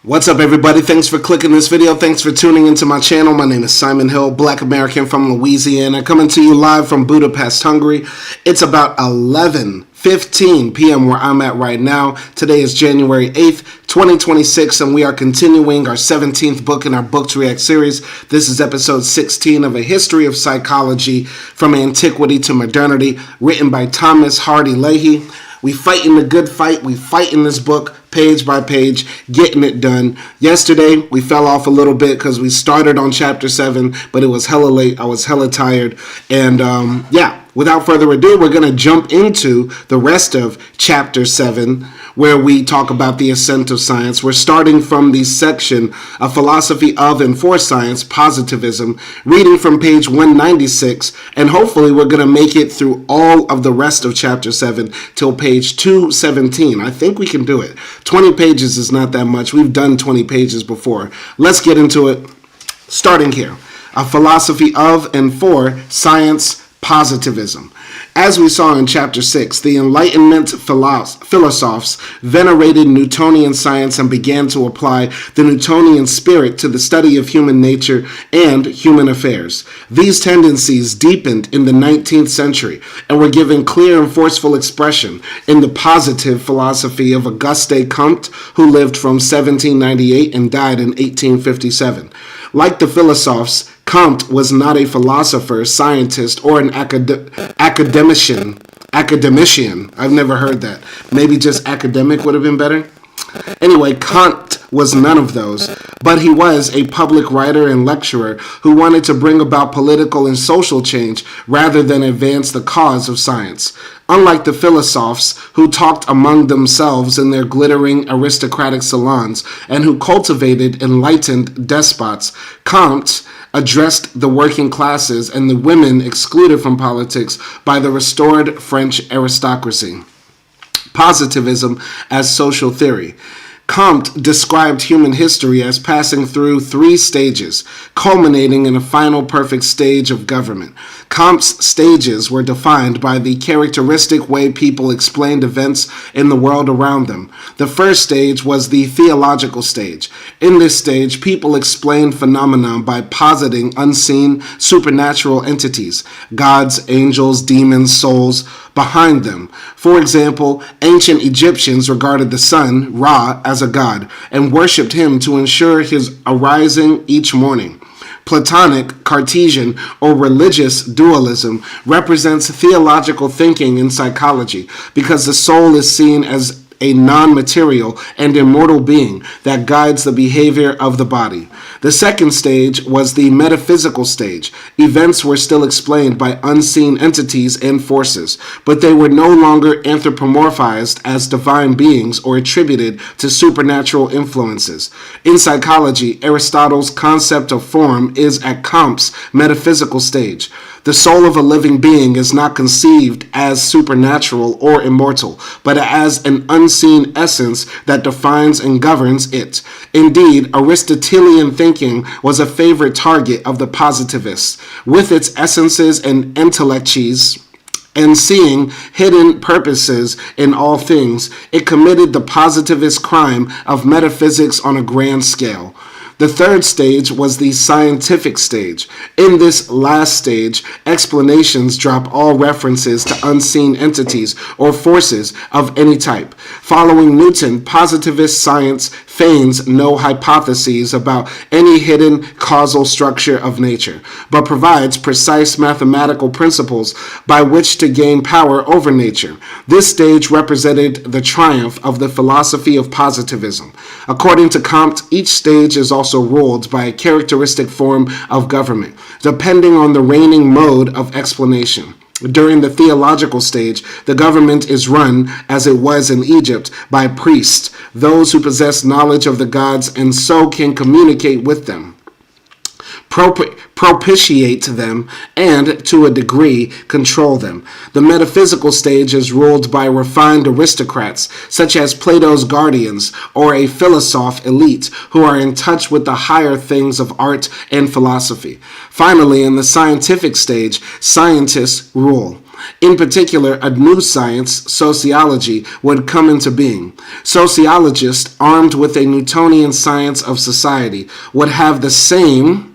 What's up, everybody? Thanks for clicking this video. Thanks for tuning into my channel. My name is Simon Hill, Black American from Louisiana, coming to you live from Budapest, Hungary. It's about 11:15 p.m. where I'm at right now. Today is January 8th, 2026, and we are continuing our 17th book in our Book to React series. This is episode 16 of A History of Psychology from Antiquity to Modernity, written by Thomas Hardy Leahey. We fight in the good fight. We fight in this book, page by page, getting it done. Yesterday, we fell off a little bit because we started on chapter 7, but it was hella late. I was hella tired. And without further ado, we're going to jump into the rest of chapter 7, where we talk about the ascent of science. We're starting from the section of philosophy of and for science, positivism, reading from page 196, and hopefully we're going to make it through all of the rest of chapter 7 till page 217. I think we can do it. 20 pages is not that much. We've done 20 pages before. Let's get into it. Starting here, a philosophy of and for science, positivism. As we saw in chapter 6, the Enlightenment philosophers venerated Newtonian science and began to apply the Newtonian spirit to the study of human nature and human affairs. These tendencies deepened in the 19th century and were given clear and forceful expression in the positive philosophy of Auguste Comte, who lived from 1798 and died in 1857. Like the philosophers, Comte was not a philosopher, scientist, or an academician. I've never heard that. Maybe just academic would have been better. Anyway, Comte was none of those, but he was a public writer and lecturer who wanted to bring about political and social change rather than advance the cause of science. Unlike the philosophers who talked among themselves in their glittering aristocratic salons and who cultivated enlightened despots, Comte addressed the working classes and the women excluded from politics by the restored French aristocracy. Positivism as social theory. Comte described human history as passing through 3 stages, culminating in a final perfect stage of government. Comte's stages were defined by the characteristic way people explained events in the world around them. The first stage was the theological stage. In this stage, people explained phenomena by positing unseen supernatural entities, gods, angels, demons, souls, behind them. For example, ancient Egyptians regarded the sun, Ra, as a god and worshipped him to ensure his arising each morning. Platonic, Cartesian, or religious dualism represents theological thinking in psychology because the soul is seen as a non-material and immortal being that guides the behavior of the body. The second stage was the metaphysical stage. Events were still explained by unseen entities and forces, but they were no longer anthropomorphized as divine beings or attributed to supernatural influences. In psychology, Aristotle's concept of form is at Comte's metaphysical stage. The soul of a living being is not conceived as supernatural or immortal, but as an unseen essence that defines and governs it. Indeed, Aristotelian thinking was a favorite target of the positivists, with its essences and intellects and seeing hidden purposes in all things. It committed the positivist crime of metaphysics on a grand scale. The third stage was the scientific stage. In this last stage, explanations drop all references to unseen entities or forces of any type. Following Newton, positivist science feigns no hypotheses about any hidden causal structure of nature, but provides precise mathematical principles by which to gain power over nature. This stage represented the triumph of the philosophy of positivism. According to Comte, each stage is also ruled by a characteristic form of government, depending on the reigning mode of explanation. During the theological stage, the government is run, as it was in Egypt, by priests, those who possess knowledge of the gods and so can communicate with them, propitiate them, and, to a degree, control them. The metaphysical stage is ruled by refined aristocrats, such as Plato's guardians, or a philosophe elite, who are in touch with the higher things of art and philosophy. Finally, in the scientific stage, scientists rule. In particular, a new science, sociology, would come into being. Sociologists, armed with a Newtonian science of society, would have the same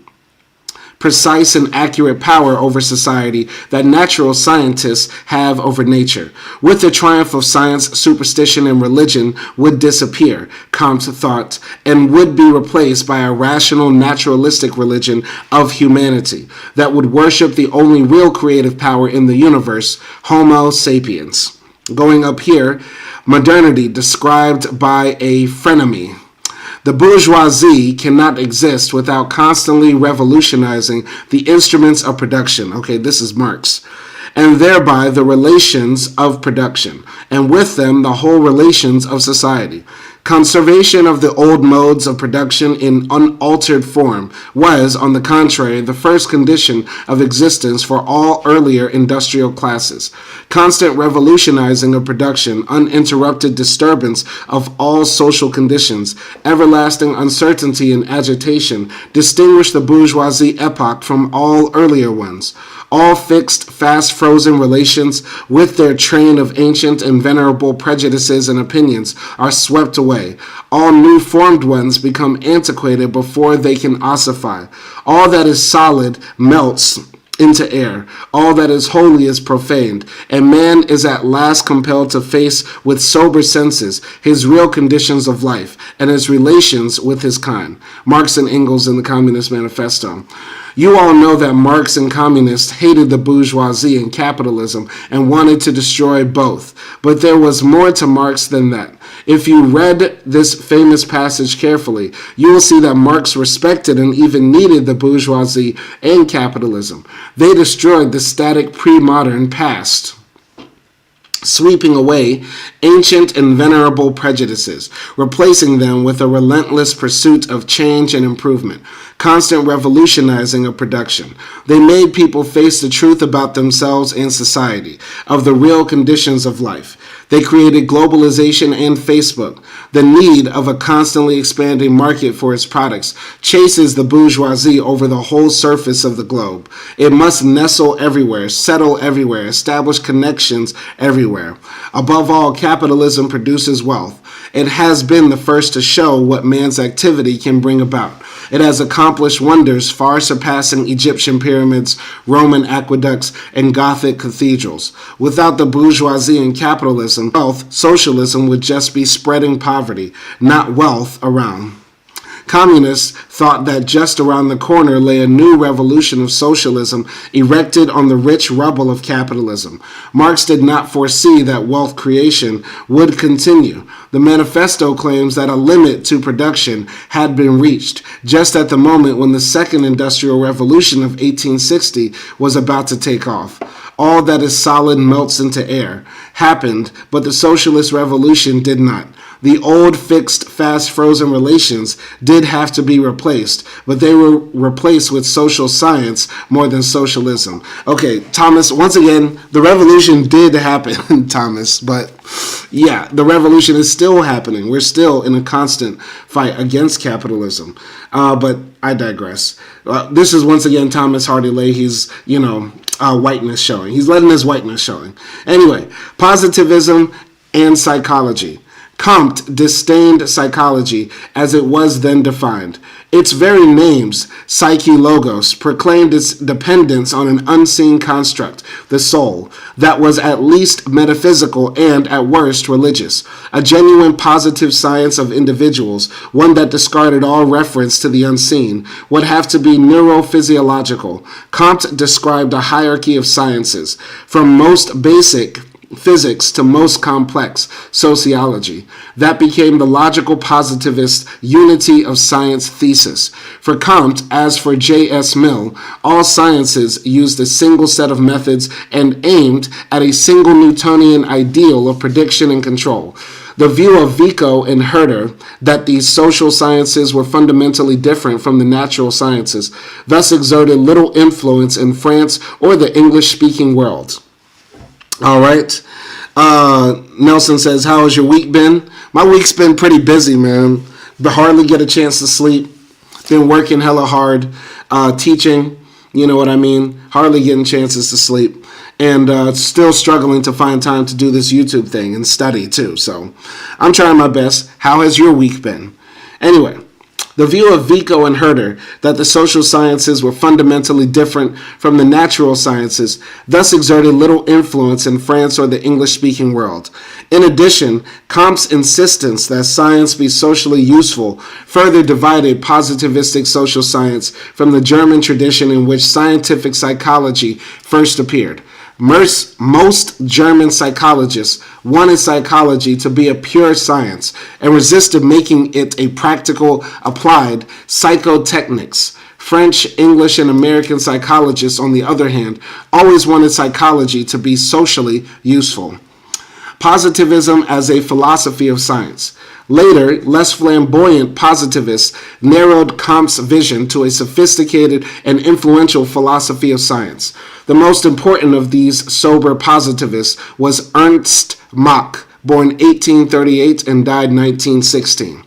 precise and accurate power over society that natural scientists have over nature. With the triumph of science, superstition and religion would disappear, Comte thought, and would be replaced by a rational, naturalistic religion of humanity that would worship the only real creative power in the universe, Homo sapiens. Going up here, modernity described by a frenemy. The bourgeoisie cannot exist without constantly revolutionizing the instruments of production. Okay, this is Marx. And thereby the relations of production, and with them the whole relations of society. Conservation of the old modes of production in unaltered form was, on the contrary, the first condition of existence for all earlier industrial classes. Constant revolutionizing of production, uninterrupted disturbance of all social conditions, everlasting uncertainty and agitation distinguish the bourgeoisie epoch from all earlier ones. All fixed, fast-frozen relations, with their train of ancient and venerable prejudices and opinions, are swept away. All new-formed ones become antiquated before they can ossify. All that is solid melts into air. All that is holy is profaned, and man is at last compelled to face with sober senses his real conditions of life and his relations with his kind. Marx and Engels in the Communist Manifesto. You all know that Marx and communists hated the bourgeoisie and capitalism and wanted to destroy both. But there was more to Marx than that. If you read this famous passage carefully, you will see that Marx respected and even needed the bourgeoisie and capitalism. They destroyed the static pre-modern past, sweeping away ancient and venerable prejudices, replacing them with a relentless pursuit of change and improvement, constant revolutionizing of production. They made people face the truth about themselves and society, of the real conditions of life. They created globalization and Facebook. The need of a constantly expanding market for its products chases the bourgeoisie over the whole surface of the globe. It must nestle everywhere, settle everywhere, establish connections everywhere. Above all, capitalism produces wealth. It has been the first to show what man's activity can bring about. It has accomplished wonders far surpassing Egyptian pyramids, Roman aqueducts, and Gothic cathedrals. Without the bourgeoisie and capitalism, socialism would just be spreading poverty, not wealth, around. Communists thought that just around the corner lay a new revolution of socialism erected on the rich rubble of capitalism. Marx did not foresee that wealth creation would continue. The manifesto claims that a limit to production had been reached just at the moment when the second industrial revolution of 1860 was about to take off. All that is solid melts into air. Happened, but the socialist revolution did not. The old fixed, fast-frozen relations did have to be replaced, but they were replaced with social science more than socialism. Okay, Thomas, once again, the revolution did happen, Thomas, but yeah, the revolution is still happening. We're still in a constant fight against capitalism. But I digress. This is once again Thomas Hardy Leahey's, whiteness showing. He's letting his whiteness showing. Anyway, positivism and psychology. Comte disdained psychology as it was then defined. Its very names, psyche logos, proclaimed its dependence on an unseen construct, the soul, that was at least metaphysical and, at worst, religious. A genuine positive science of individuals, one that discarded all reference to the unseen, would have to be neurophysiological. Comte described a hierarchy of sciences, from most basic physics to most complex sociology. That became the logical positivist unity of science thesis. For Comte, as for J.S. Mill, all sciences used a single set of methods and aimed at a single Newtonian ideal of prediction and control. The view of Vico and Herder that these social sciences were fundamentally different from the natural sciences thus exerted little influence in France or the English-speaking world. All right. Nelson says, how has your week been? My week's been pretty busy, man. But hardly get a chance to sleep. Been working hella hard, teaching, you know what I mean? Hardly getting chances to sleep. and still struggling to find time to do this YouTube thing and study too. So I'm trying my best. How has your week been? Anyway, the view of Vico and Herder that the social sciences were fundamentally different from the natural sciences thus exerted little influence in France or the English-speaking world. In addition, Comte's insistence that science be socially useful further divided positivistic social science from the German tradition in which scientific psychology first appeared. Most German psychologists wanted psychology to be a pure science and resisted making it a practical, applied psychotechnics. French, English, and American psychologists, on the other hand, always wanted psychology to be socially useful. Positivism as a philosophy of science. Later, less flamboyant positivists narrowed Comte's vision to a sophisticated and influential philosophy of science. The most important of these sober positivists was Ernst Mach, born 1838 and died 1916.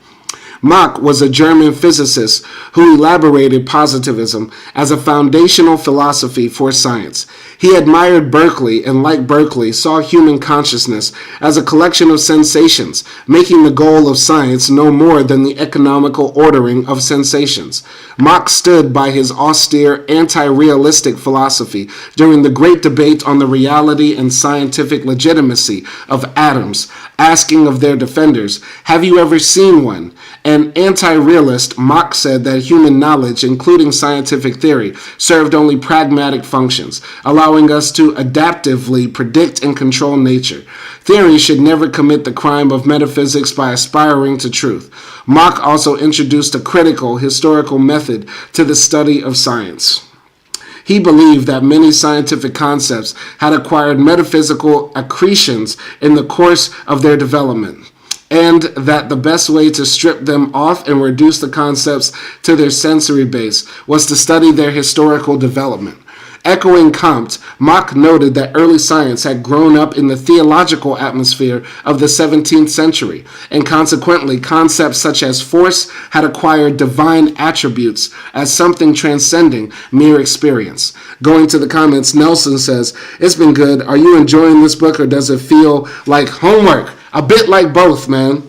Mach was a German physicist who elaborated positivism as a foundational philosophy for science. He admired Berkeley and, like Berkeley, saw human consciousness as a collection of sensations, making the goal of science no more than the economical ordering of sensations. Mach stood by his austere, anti-realistic philosophy during the great debate on the reality and scientific legitimacy of atoms, asking of their defenders, "Have you ever seen one?" An anti-realist, Mach said that human knowledge, including scientific theory, served only pragmatic functions, allowing us to adaptively predict and control nature. Theory should never commit the crime of metaphysics by aspiring to truth. Mach also introduced a critical, historical method to the study of science. He believed that many scientific concepts had acquired metaphysical accretions in the course of their development, and that the best way to strip them off and reduce the concepts to their sensory base was to study their historical development. Echoing Comte, Mach noted that early science had grown up in the theological atmosphere of the 17th century, and consequently concepts such as force had acquired divine attributes as something transcending mere experience. Going to the comments, Nelson says, "It's been good. Are you enjoying this book, or does it feel like homework?" A bit like both, man.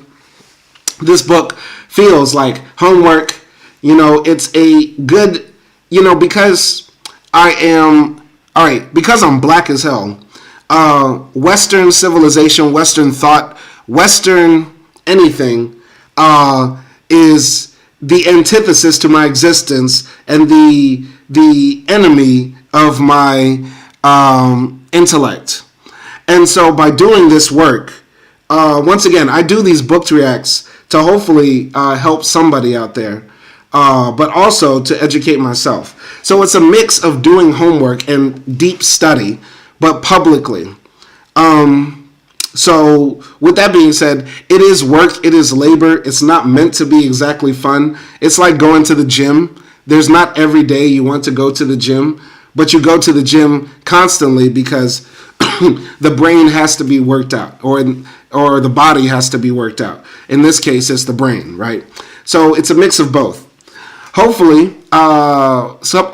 This book feels like homework. It's a good, because because I'm black as hell. Western civilization, Western thought, Western anything is the antithesis to my existence and the enemy of my intellect. And so by doing this work, once again, I do these book reacts to hopefully help somebody out there, but also to educate myself. So it's a mix of doing homework and deep study, but publicly. So with that being said, it is work, it is labor. It's not meant to be exactly fun. It's like going to the gym. There's not every day you want to go to the gym, but you go to the gym constantly because the brain has to be worked out, or the body has to be worked out. In this case, it's the brain, right? So it's a mix of both. Hopefully,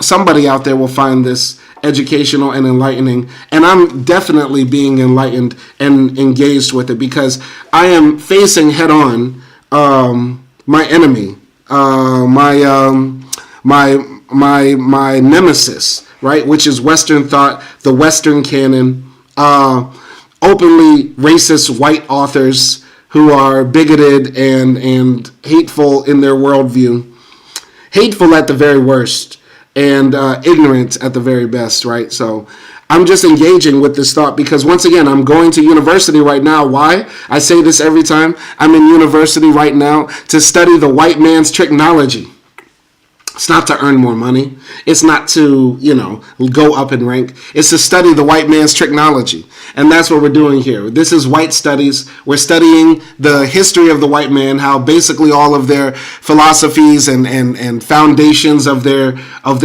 somebody out there will find this educational and enlightening, and I'm definitely being enlightened and engaged with it because I am facing head-on my enemy, my nemesis, right? Which is Western thought, the Western canon. Openly racist white authors who are bigoted and hateful in their worldview, hateful at the very worst, and ignorant at the very best, right? So I'm just engaging with this thought because, once again, I'm going to university right now. Why? I say this every time. I'm in university right now to study the white man's technology. It's not to earn more money. It's not to, go up in rank. It's to study the white man's technology. And that's what we're doing here. This is white studies. We're studying the history of the white man, how basically all of their philosophies and foundations of their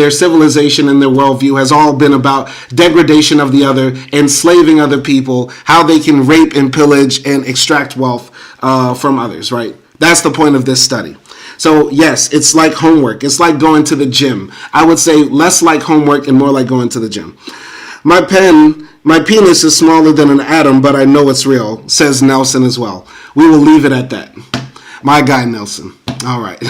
civilization and their worldview has all been about degradation of the other, enslaving other people, how they can rape and pillage and extract wealth from others, right? That's the point of this study. So yes, it's like homework. It's like going to the gym. I would say less like homework and more like going to the gym. My My penis is smaller than an atom, but I know it's real, says Nelson as well. We will leave it at that. My guy, Nelson. All right.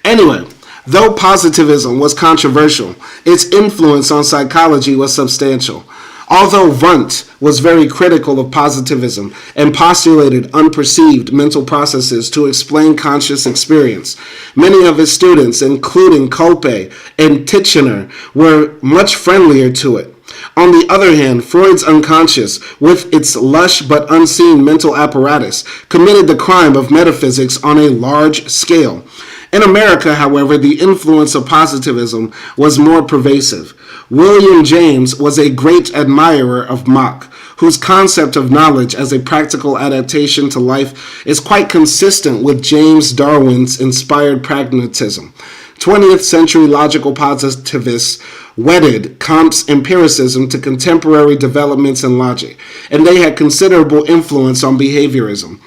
Anyway, though positivism was controversial, its influence on psychology was substantial. Although Wundt was very critical of positivism and postulated unperceived mental processes to explain conscious experience, many of his students, including Kolpe and Titchener, were much friendlier to it. On the other hand, Freud's unconscious, with its lush but unseen mental apparatus, committed the crime of metaphysics on a large scale. In America, however, the influence of positivism was more pervasive. William James was a great admirer of Mach, whose concept of knowledge as a practical adaptation to life is quite consistent with James Darwin's inspired pragmatism. 20th century logical positivists wedded Comte's empiricism to contemporary developments in logic, and they had considerable influence on behaviorism.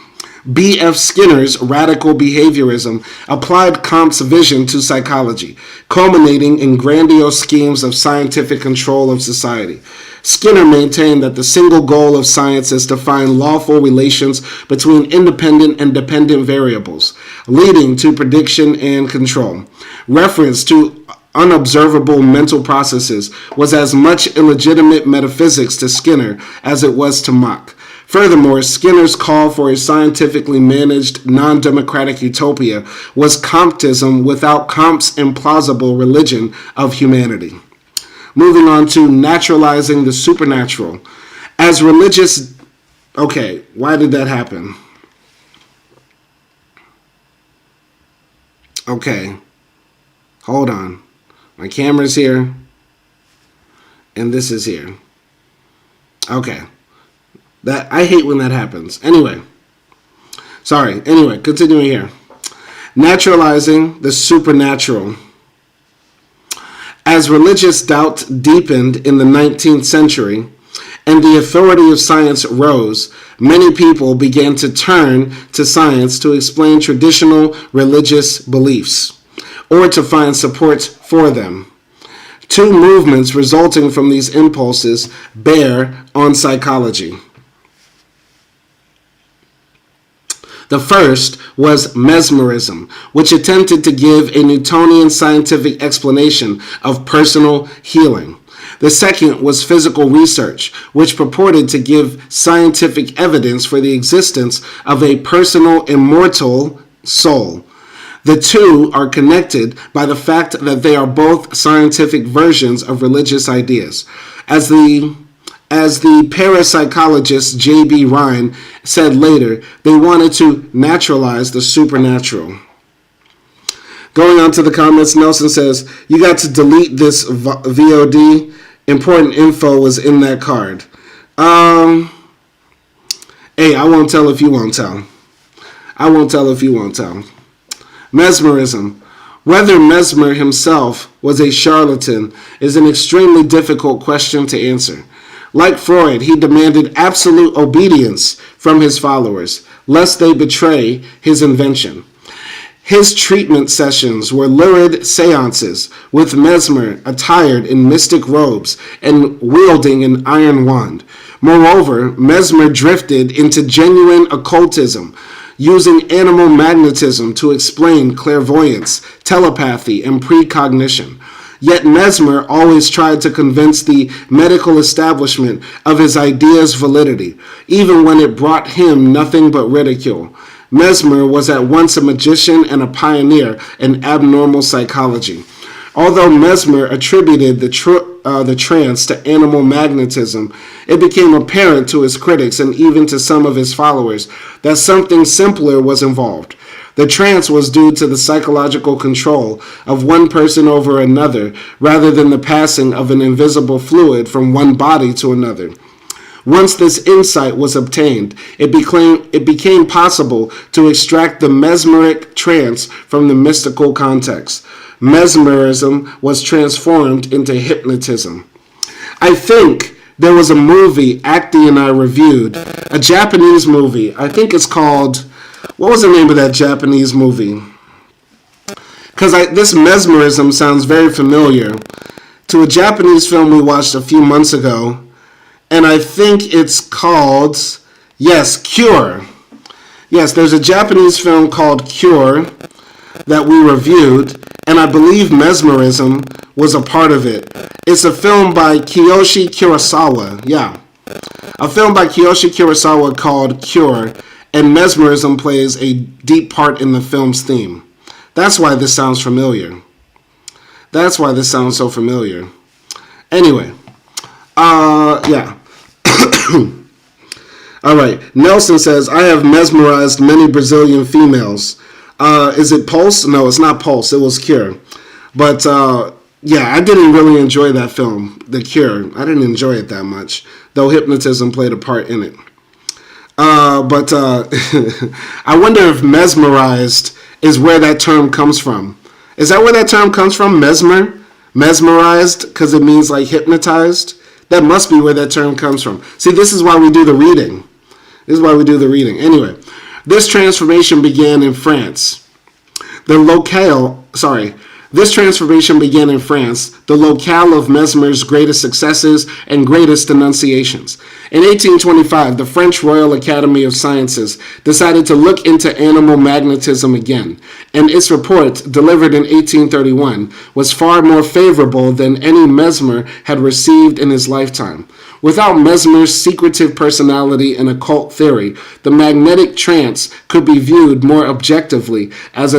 B.F. Skinner's radical behaviorism applied Comte's vision to psychology, culminating in grandiose schemes of scientific control of society. Skinner maintained that the single goal of science is to find lawful relations between independent and dependent variables, leading to prediction and control. Reference to unobservable mental processes was as much illegitimate metaphysics to Skinner as it was to Mach. Furthermore, Skinner's call for a scientifically managed, non-democratic utopia was Comteism without Comte's implausible religion of humanity. Moving on to naturalizing the supernatural. As religious... Okay, why did that happen? Okay, hold on. My camera's here, and this is here. Okay. I hate when that happens. Anyway, continuing here. Naturalizing the supernatural. As religious doubt deepened in the 19th century and the authority of science rose, many people began to turn to science to explain traditional religious beliefs or to find support for them. Two movements resulting from these impulses bear on psychology. The first was mesmerism, which attempted to give a Newtonian scientific explanation of personal healing. The second was physical research, which purported to give scientific evidence for the existence of a personal immortal soul. The two are connected by the fact that they are both scientific versions of religious ideas. As the parapsychologist J.B. Rhine said later, they wanted to naturalize the supernatural. Going on to the comments, Nelson says, you got to delete this VOD. Important info was in that card. Hey, I won't tell if you won't tell. I won't tell if you won't tell. Mesmerism. Whether Mesmer himself was a charlatan is an extremely difficult question to answer. Like Freud, he demanded absolute obedience from his followers, lest they betray his invention. His treatment sessions were lurid seances, with Mesmer attired in mystic robes and wielding an iron wand. Moreover, Mesmer drifted into genuine occultism, using animal magnetism to explain clairvoyance, telepathy, and precognition. Yet Mesmer always tried to convince the medical establishment of his ideas' validity, even when it brought him nothing but ridicule. Mesmer was at once a magician and a pioneer in abnormal psychology. Although Mesmer attributed the trance to animal magnetism, it became apparent to his critics and even to some of his followers that something simpler was involved. The trance was due to the psychological control of one person over another rather than the passing of an invisible fluid from one body to another. Once this insight was obtained, it became possible to extract the mesmeric trance from the mystical context. Mesmerism was transformed into hypnotism. I think there was a movie Acti and I reviewed, a Japanese movie. I think it's called... What was the name of that Japanese movie? Because this mesmerism sounds very familiar to a Japanese film we watched a few months ago. and I think it's called, yes, Cure. Yes, there's a Japanese film called Cure that we reviewed, and I believe Mesmerism was a part of it. It's a film by Kiyoshi Kurosawa. Yeah. A film by Kiyoshi Kurosawa called Cure, and Mesmerism plays a deep part in the film's theme. That's why this sounds familiar. That's why this sounds so familiar. Anyway, yeah. All right. Nelson says, I have mesmerized many Brazilian females. Is it Pulse? No, it's not Pulse. It was Cure. But, yeah, I didn't really enjoy that film, The Cure. I didn't enjoy it that much, though hypnotism played a part in it. But I wonder if mesmerized is where that term comes from. Is that where that term comes from? Mesmerized, because it means like hypnotized? That must be where that term comes from. See, this is why we do the reading. Anyway, this transformation began in France. This transformation began in France, the locale of Mesmer's greatest successes and greatest denunciations. In 1825, the French Royal Academy of Sciences decided to look into animal magnetism again, and its report, delivered in 1831, was far more favorable than any Mesmer had received in his lifetime. Without Mesmer's secretive personality and occult theory, the magnetic trance could be viewed more objectively as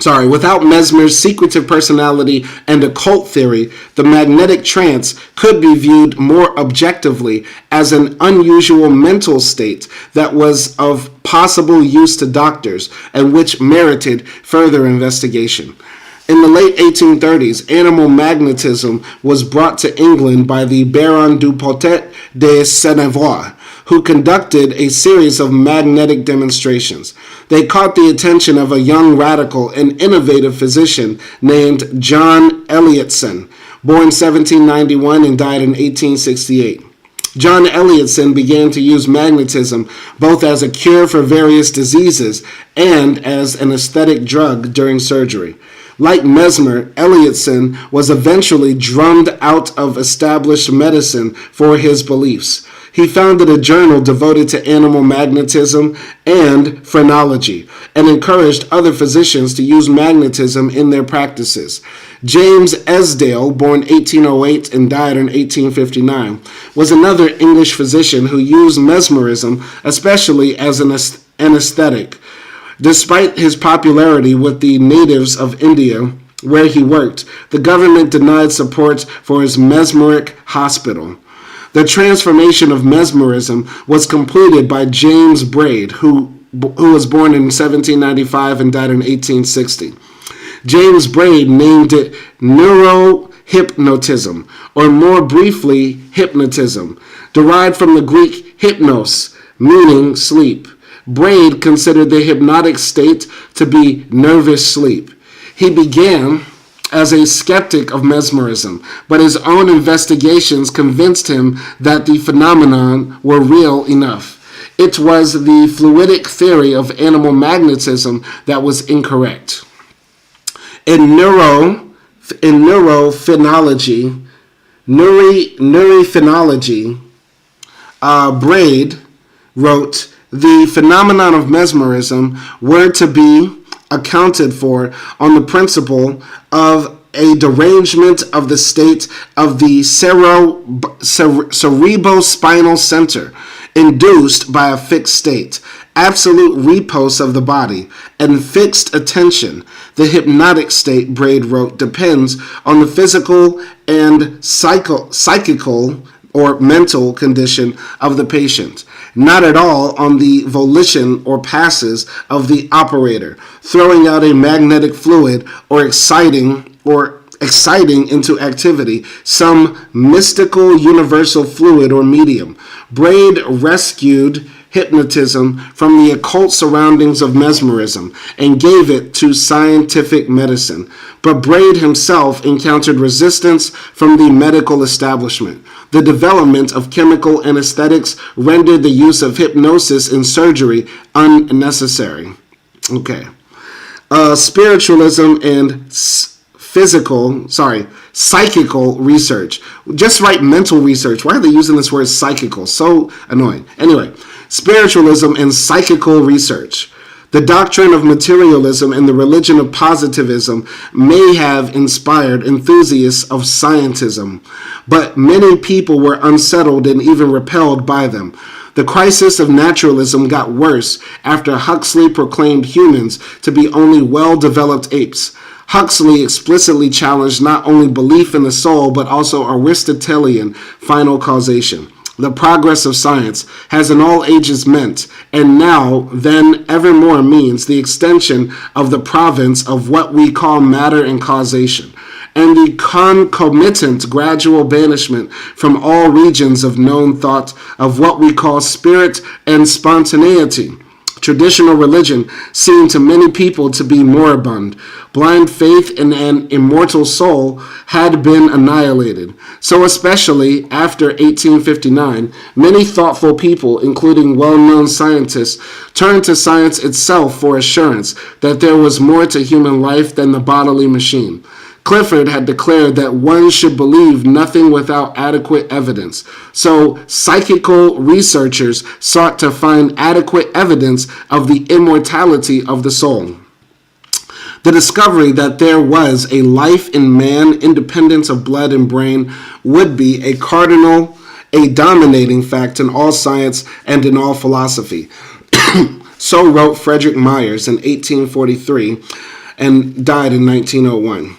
without Mesmer's secretive personality and occult theory, the magnetic trance could be viewed more objectively as an unusual mental state that was of possible use to doctors and which merited further investigation. In the late 1830s, animal magnetism was brought to England by the Baron du Potet de Senevois, who conducted a series of magnetic demonstrations. They caught the attention of a young radical and innovative physician named John Elliotson, born 1791 and died in 1868. John Elliotson began to use magnetism both as a cure for various diseases and as an aesthetic drug during surgery. Like Mesmer, Elliotson was eventually drummed out of established medicine for his beliefs. He founded a journal devoted to animal magnetism and phrenology, and encouraged other physicians to use magnetism in their practices. James Esdale, born 1808 and died in 1859, was another English physician who used mesmerism, especially as an aesthetic. Despite his popularity with the natives of India, where he worked, the government denied support for his mesmeric hospital. The transformation of mesmerism was completed by James Braid, who was born in 1795 and died in 1860. James Braid named it neurohypnotism, or more briefly, hypnotism, derived from the Greek hypnos, meaning sleep. Braid considered the hypnotic state to be nervous sleep. He began as a skeptic of mesmerism, but his own investigations convinced him that the phenomenon were real enough. It was the fluidic theory of animal magnetism that was incorrect. In neurophenology, Braid wrote, the phenomenon of mesmerism were to be accounted for on the principle of a derangement of the state of the cerebrospinal center, induced by a fixed state, absolute repose of the body, and fixed attention. The hypnotic state, Braid wrote, depends on the physical and psychical or mental condition of the patient, not at all on the volition or passes of the operator, throwing out a magnetic fluid or exciting into activity some mystical universal fluid or medium. Braid rescued hypnotism from the occult surroundings of mesmerism and gave it to scientific medicine. But Braid himself encountered resistance from the medical establishment. The development of chemical anesthetics rendered the use of hypnosis in surgery unnecessary. Okay. Spiritualism and Psychical research. Just write mental research. Why are they using this word psychical? So annoying. Anyway, spiritualism and psychical research. The doctrine of materialism and the religion of positivism may have inspired enthusiasts of scientism, but many people were unsettled and even repelled by them. The crisis of naturalism got worse after Huxley proclaimed humans to be only well-developed apes. Huxley explicitly challenged not only belief in the soul, but also Aristotelian final causation. The progress of science has in all ages meant, and now then evermore means, the extension of the province of what we call matter and causation, and the concomitant gradual banishment from all regions of known thought of what we call spirit and spontaneity. Traditional religion seemed to many people to be moribund. Blind faith in an immortal soul had been annihilated. So especially after 1859, many thoughtful people, including well-known scientists, turned to science itself for assurance that there was more to human life than the bodily machine. Clifford had declared that one should believe nothing without adequate evidence. So psychical researchers sought to find adequate evidence of the immortality of the soul. The discovery that there was a life in man independent of blood and brain would be a dominating fact in all science and in all philosophy. So wrote Frederick Myers in 1843 and died in 1901.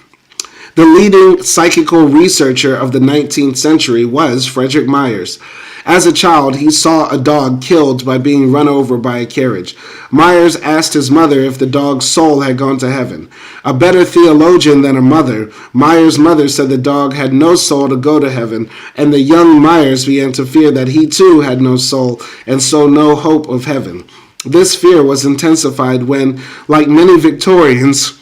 The leading psychical researcher of the 19th century was Frederick Myers. As a child, he saw a dog killed by being run over by a carriage. Myers asked his mother if the dog's soul had gone to heaven. A better theologian than her mother, Myers' mother said the dog had no soul to go to heaven, and the young Myers began to fear that he too had no soul, and so no hope of heaven. This fear was intensified when, like many Victorians,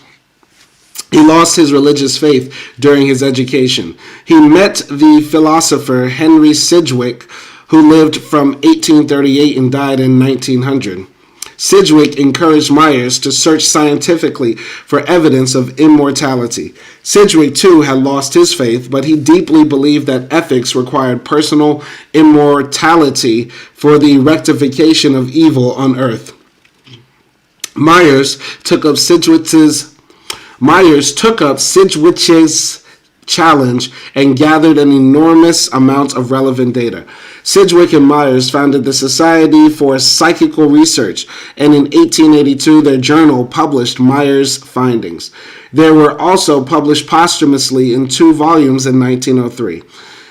he lost his religious faith during his education. He met the philosopher Henry Sidgwick, who lived from 1838 and died in 1900. Sidgwick encouraged Myers to search scientifically for evidence of immortality. Sidgwick, too, had lost his faith, but he deeply believed that ethics required personal immortality for the rectification of evil on earth. Myers took up Sidgwick's challenge and gathered an enormous amount of relevant data. Sidgwick and Myers founded the Society for Psychical Research, and in 1882 their journal published Myers' findings. They were also published posthumously in 2 volumes in 1903.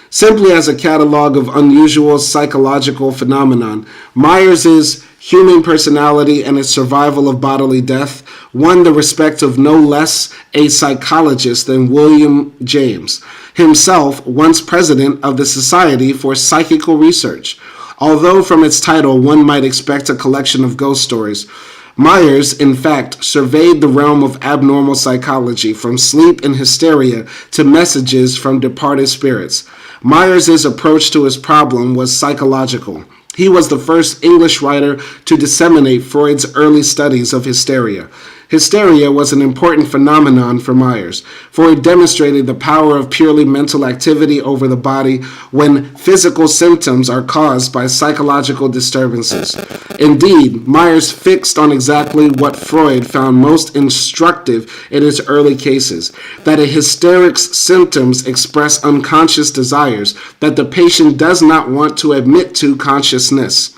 Simply as a catalog of unusual psychological phenomenon, Myers' human personality and its survival of bodily death won the respect of no less a psychologist than William James, himself once president of the Society for Psychical Research. Although from its title one might expect a collection of ghost stories, Myers, in fact, surveyed the realm of abnormal psychology, from sleep and hysteria to messages from departed spirits. Myers' approach to his problem was psychological. He was the first English writer to disseminate Freud's early studies of hysteria. Hysteria was an important phenomenon for Myers, for it demonstrated the power of purely mental activity over the body when physical symptoms are caused by psychological disturbances. Indeed, Myers fixed on exactly what Freud found most instructive in his early cases, that a hysteric's symptoms express unconscious desires that the patient does not want to admit to consciousness.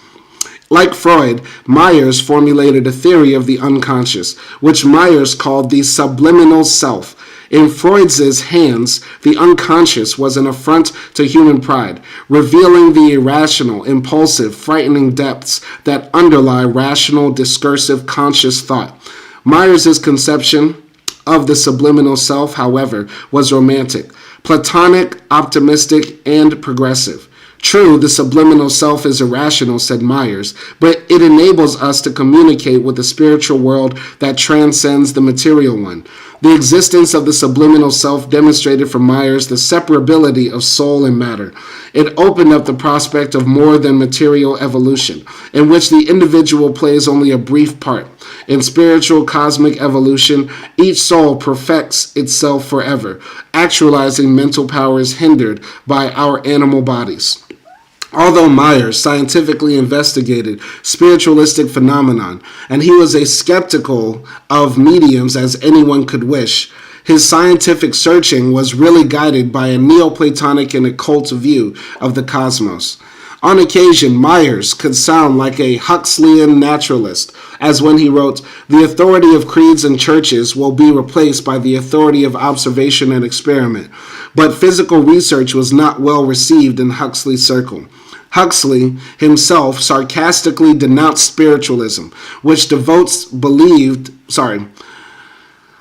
Like Freud, Myers formulated a theory of the unconscious, which Myers called the subliminal self. In Freud's hands, the unconscious was an affront to human pride, revealing the irrational, impulsive, frightening depths that underlie rational, discursive, conscious thought. Myers' conception of the subliminal self, however, was romantic, platonic, optimistic, and progressive. True, the subliminal self is irrational, said Myers, but it enables us to communicate with a spiritual world that transcends the material one. The existence of the subliminal self demonstrated for Myers the separability of soul and matter. It opened up the prospect of more than material evolution, in which the individual plays only a brief part. In spiritual cosmic evolution, each soul perfects itself forever, actualizing mental powers hindered by our animal bodies. Although Myers scientifically investigated spiritualistic phenomenon, and he was as skeptical of mediums as anyone could wish, his scientific searching was really guided by a Neoplatonic and occult view of the cosmos. On occasion, Myers could sound like a Huxleyan naturalist, as when he wrote, "The authority of creeds and churches will be replaced by the authority of observation and experiment." But physical research was not well received in Huxley's circle. Huxley himself sarcastically denounced spiritualism, which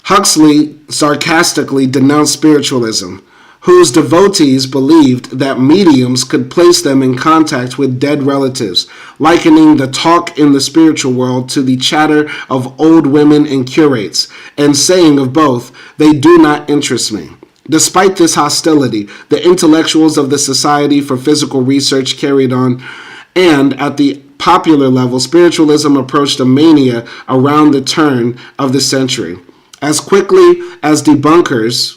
Huxley sarcastically denounced spiritualism, whose devotees believed that mediums could place them in contact with dead relatives, likening the talk in the spiritual world to the chatter of old women and curates, and saying of both, "They do not interest me." Despite this hostility, the intellectuals of the Society for Physical Research carried on, and at the popular level, spiritualism approached a mania around the turn of the century. As quickly as debunkers,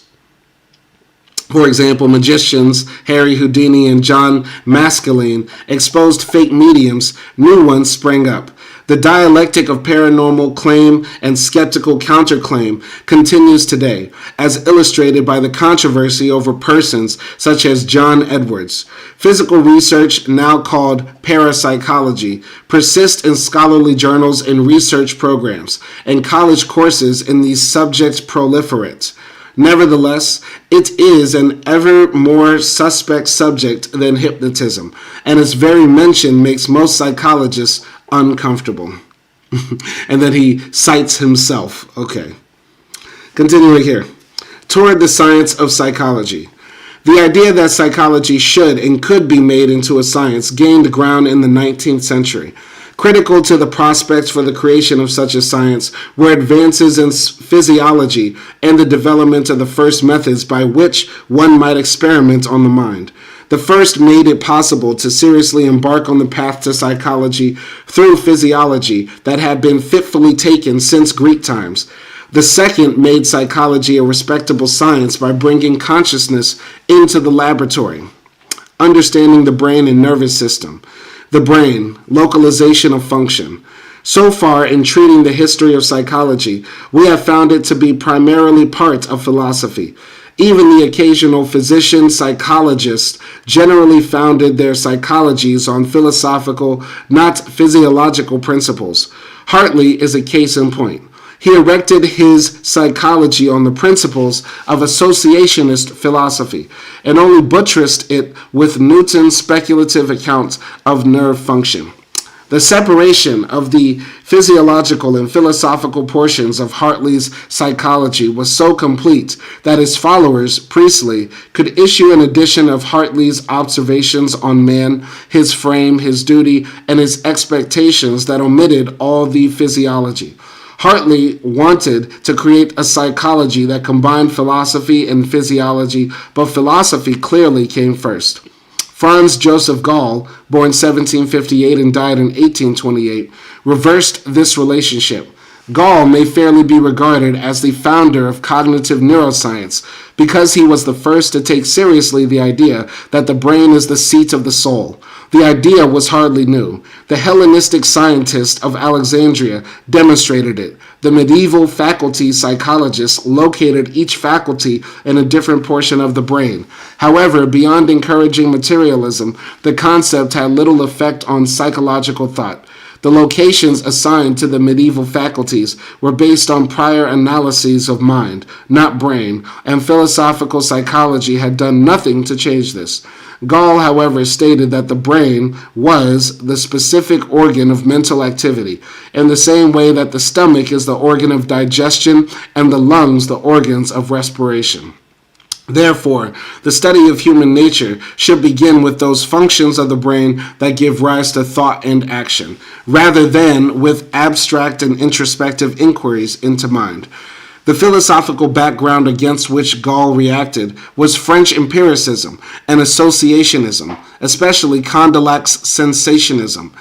for example, magicians Harry Houdini and John Maskelyne, exposed fake mediums, new ones sprang up. The dialectic of paranormal claim and skeptical counterclaim continues today, as illustrated by the controversy over persons such as John Edwards. Physical research, now called parapsychology, persists in scholarly journals and research programs, and college courses in these subjects proliferate. Nevertheless, it is an ever more suspect subject than hypnotism, and its very mention makes most psychologists uncomfortable. And then he cites himself. Okay. Continuing here. Toward the science of psychology. The idea that psychology should and could be made into a science gained ground in the 19th century. Critical to the prospects for the creation of such a science were advances in physiology and the development of the first methods by which one might experiment on the mind. The first made it possible to seriously embark on the path to psychology through physiology that had been fitfully taken since Greek times. The second made psychology a respectable science by bringing consciousness into the laboratory, understanding the brain and nervous system. The brain, localization of function. So far, in treating the history of psychology, we have found it to be primarily part of philosophy. Even the occasional physician psychologist generally founded their psychologies on philosophical, not physiological principles. Hartley is a case in point. He erected his psychology on the principles of associationist philosophy, and only buttressed it with Newton's speculative account of nerve function. The separation of the physiological and philosophical portions of Hartley's psychology was so complete that his followers, Priestley, could issue an edition of Hartley's observations on man, his frame, his duty, and his expectations that omitted all the physiology. Hartley wanted to create a psychology that combined philosophy and physiology, but philosophy clearly came first. Franz Joseph Gall, born 1758 and died in 1828, reversed this relationship. Gall may fairly be regarded as the founder of cognitive neuroscience because he was the first to take seriously the idea that the brain is the seat of the soul. The idea was hardly new. The Hellenistic scientist of Alexandria demonstrated it. The medieval faculty psychologists located each faculty in a different portion of the brain. However, beyond encouraging materialism, the concept had little effect on psychological thought. The locations assigned to the medieval faculties were based on prior analyses of mind, not brain, and philosophical psychology had done nothing to change this. Gall, however, stated that the brain was the specific organ of mental activity, in the same way that the stomach is the organ of digestion and the lungs the organs of respiration. Therefore, the study of human nature should begin with those functions of the brain that give rise to thought and action, rather than with abstract and introspective inquiries into mind. The philosophical background against which Gall reacted was French empiricism and associationism, especially Condillac's sensationism.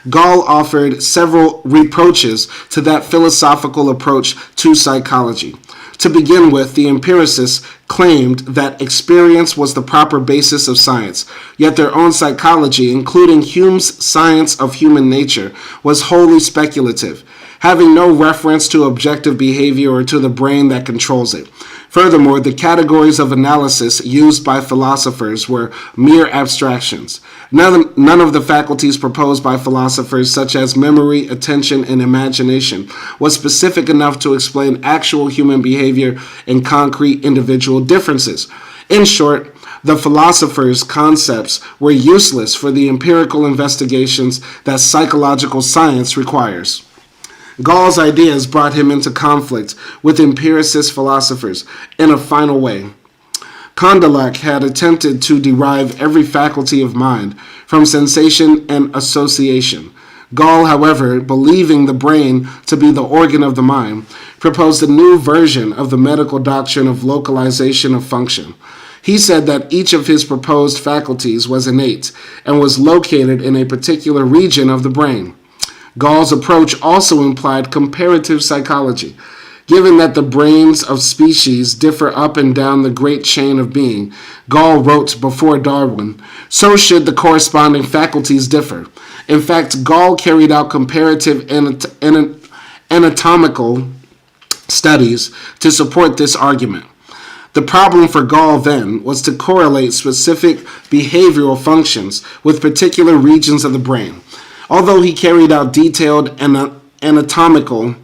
Gall offered several reproaches to that philosophical approach to psychology. To begin with, the empiricists claimed that experience was the proper basis of science, yet their own psychology, including Hume's science of human nature, was wholly speculative, having no reference to objective behavior or to the brain that controls it. Furthermore, the categories of analysis used by philosophers were mere abstractions. None of the faculties proposed by philosophers, such as memory, attention, and imagination, was specific enough to explain actual human behavior and concrete individual differences. In short, the philosophers' concepts were useless for the empirical investigations that psychological science requires. Gall's ideas brought him into conflict with empiricist philosophers in a final way. Condillac had attempted to derive every faculty of mind from sensation and association. Gall, however, believing the brain to be the organ of the mind, proposed a new version of the medical doctrine of localization of function. He said that each of his proposed faculties was innate and was located in a particular region of the brain. Gall's approach also implied comparative psychology. Given that the brains of species differ up and down the great chain of being, Gall wrote before Darwin, so should the corresponding faculties differ. In fact, Gall carried out comparative anatomical studies to support this argument. The problem for Gall then was to correlate specific behavioral functions with particular regions of the brain. Although he carried out detailed anatomical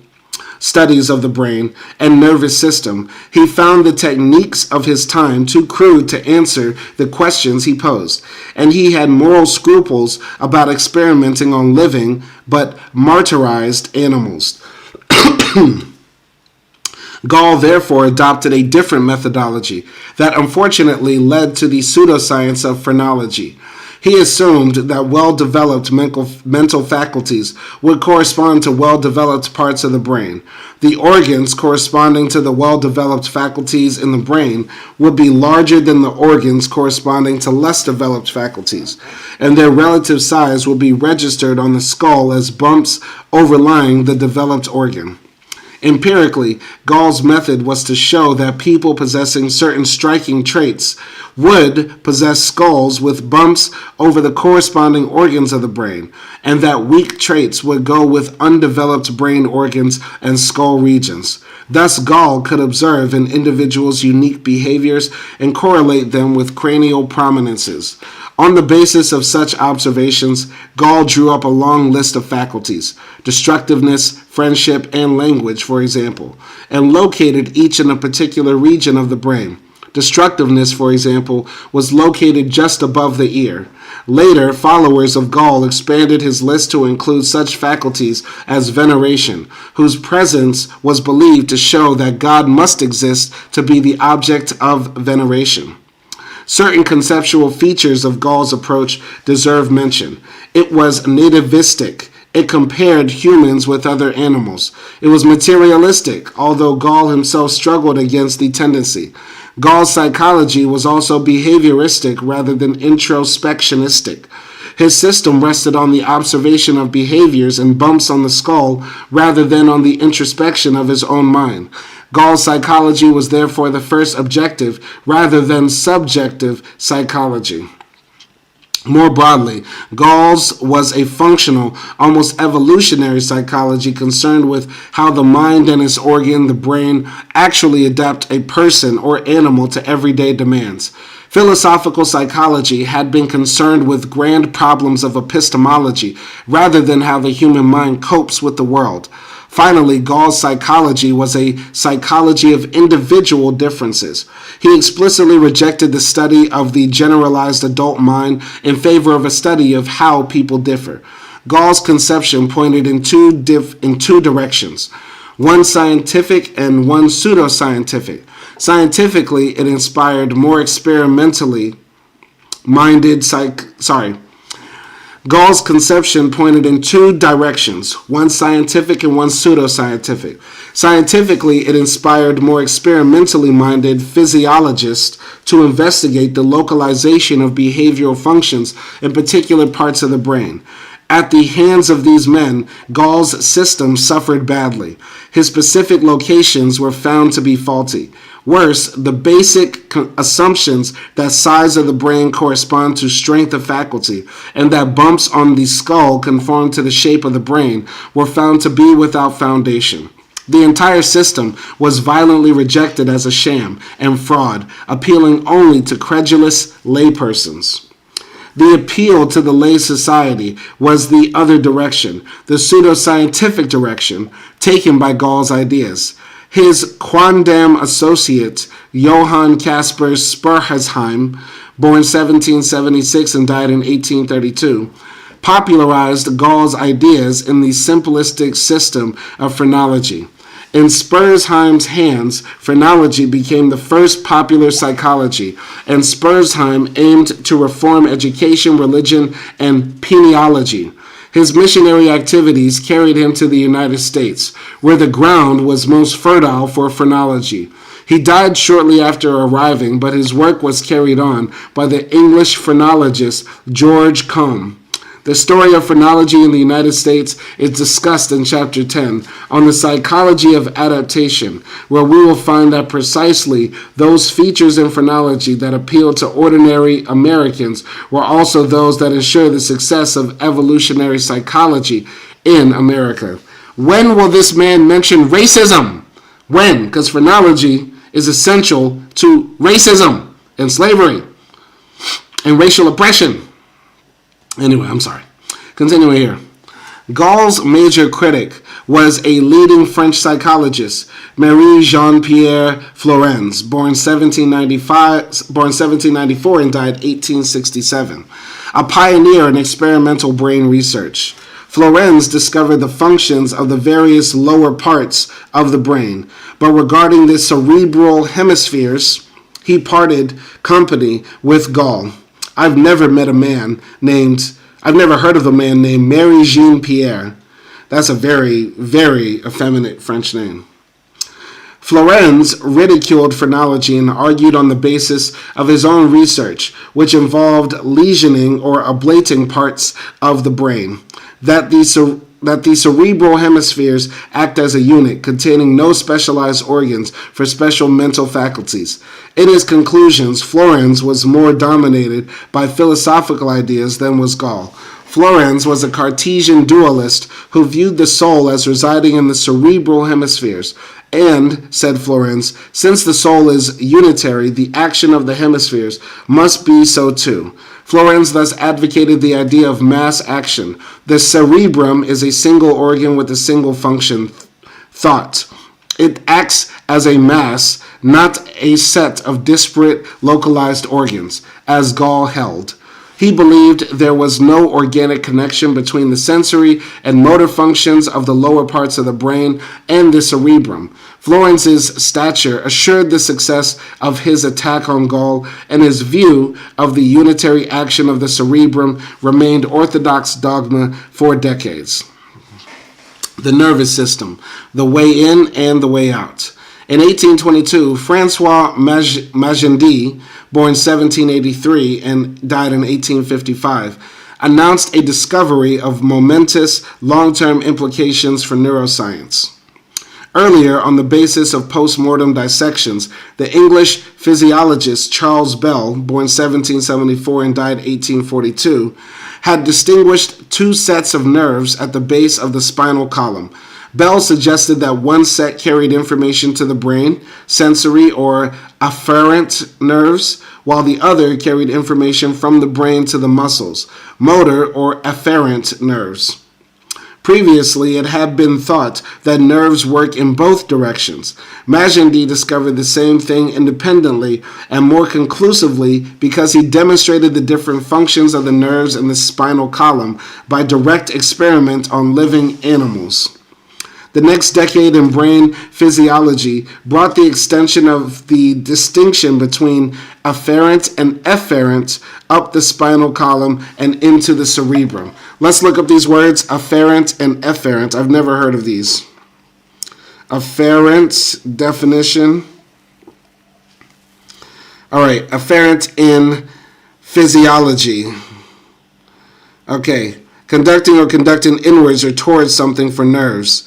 studies of the brain and nervous system, he found the techniques of his time too crude to answer the questions he posed, and he had moral scruples about experimenting on living but martyrized animals. Gall therefore adopted a different methodology that unfortunately led to the pseudoscience of phrenology. He assumed that well-developed mental faculties would correspond to well-developed parts of the brain. The organs corresponding to the well-developed faculties in the brain would be larger than the organs corresponding to less developed faculties, and their relative size would be registered on the skull as bumps overlying the developed organ. Empirically, Gall's method was to show that people possessing certain striking traits would possess skulls with bumps over the corresponding organs of the brain, and that weak traits would go with undeveloped brain organs and skull regions. Thus, Gall could observe an individual's unique behaviors and correlate them with cranial prominences. On the basis of such observations, Gall drew up a long list of faculties, destructiveness, friendship, and language, for example, and located each in a particular region of the brain. Destructiveness, for example, was located just above the ear. Later, followers of Gall expanded his list to include such faculties as veneration, whose presence was believed to show that God must exist to be the object of veneration. Certain conceptual features of Gall's approach deserve mention. It was nativistic. It compared humans with other animals. It was materialistic, although Gall himself struggled against the tendency. Gall's psychology was also behavioristic rather than introspectionistic. His system rested on the observation of behaviors and bumps on the skull rather than on the introspection of his own mind. Gall's psychology was therefore the first objective rather than subjective psychology. More broadly, Gall's was a functional, almost evolutionary psychology concerned with how the mind and its organ, the brain, actually adapt a person or animal to everyday demands. Philosophical psychology had been concerned with grand problems of epistemology rather than how the human mind copes with the world. Finally, Gall's psychology was a psychology of individual differences. He explicitly rejected the study of the generalized adult mind in favor of a study of how people differ. Gall's conception pointed in two directions, one scientific and one pseudoscientific. Scientifically, it inspired more experimentally minded Gall's conception pointed in two directions, one scientific and one pseudoscientific. Scientifically, it inspired more experimentally minded physiologists to investigate the localization of behavioral functions in particular parts of the brain. At the hands of these men, Gall's system suffered badly. His specific locations were found to be faulty. Worse, the basic assumptions that size of the brain correspond to strength of faculty and that bumps on the skull conform to the shape of the brain were found to be without foundation. The entire system was violently rejected as a sham and fraud, appealing only to credulous laypersons. The appeal to the lay society was the other direction, the pseudoscientific direction taken by Gall's ideas. His quondam associate, Johann Caspar Spurzheim, born 1776 and died in 1832, popularized Gall's ideas in the simplistic system of phrenology. In Spurzheim's hands, phrenology became the first popular psychology, and Spurzheim aimed to reform education, religion, and peniology. His missionary activities carried him to the United States, where the ground was most fertile for phrenology. He died shortly after arriving, but his work was carried on by the English phrenologist George Combe. The story of phrenology in the United States is discussed in Chapter 10 on the psychology of adaptation, where we will find that precisely those features in phrenology that appeal to ordinary Americans were also those that ensure the success of evolutionary psychology in America. When will this man mention racism? When? Because phrenology is essential to racism and slavery and racial oppression. Anyway, I'm sorry. Continuing here. Gall's major critic was a leading French psychologist, Marie-Jean-Pierre Flourens, born 1794 and died 1867, a pioneer in experimental brain research. Flourens discovered the functions of the various lower parts of the brain, but regarding the cerebral hemispheres, he parted company with Gall. I've never heard of a man named Marie-Jean-Pierre. That's a very, very effeminate French name. Flourens ridiculed phrenology and argued on the basis of his own research, which involved lesioning or ablating parts of the brain, that the cerebral hemispheres act as a unit containing no specialized organs for special mental faculties. In his conclusions, Flourens was more dominated by philosophical ideas than was Gall. Flourens was a Cartesian dualist who viewed the soul as residing in the cerebral hemispheres. And, said Flourens, since the soul is unitary, the action of the hemispheres must be so too. Flourens thus advocated the idea of mass action. The cerebrum is a single organ with a single function, thought. It acts as a mass, not a set of disparate, localized organs, as Gall held. He believed there was no organic connection between the sensory and motor functions of the lower parts of the brain and the cerebrum. Flourens's stature assured the success of his attack on Gall, and his view of the unitary action of the cerebrum remained orthodox dogma for decades. The nervous system, the way in and the way out. In 1822, Francois Magendie, born 1783 and died in 1855, announced a discovery of momentous long-term implications for neuroscience. Earlier, on the basis of post-mortem dissections, the English physiologist Charles Bell, born 1774 and died 1842, had distinguished two sets of nerves at the base of the spinal column. Bell suggested that one set carried information to the brain, sensory or afferent nerves, while the other carried information from the brain to the muscles, motor or afferent nerves. Previously, it had been thought that nerves work in both directions. Magendie discovered the same thing independently and more conclusively because he demonstrated the different functions of the nerves in the spinal column by direct experiment on living animals. The next decade in brain physiology brought the extension of the distinction between afferent and efferent up the spinal column and into the cerebrum. Let's look up these words, afferent and efferent. I've never heard of these. Afferent definition. All right, afferent in physiology. Okay, Conducting or conducting inwards or towards something for nerves.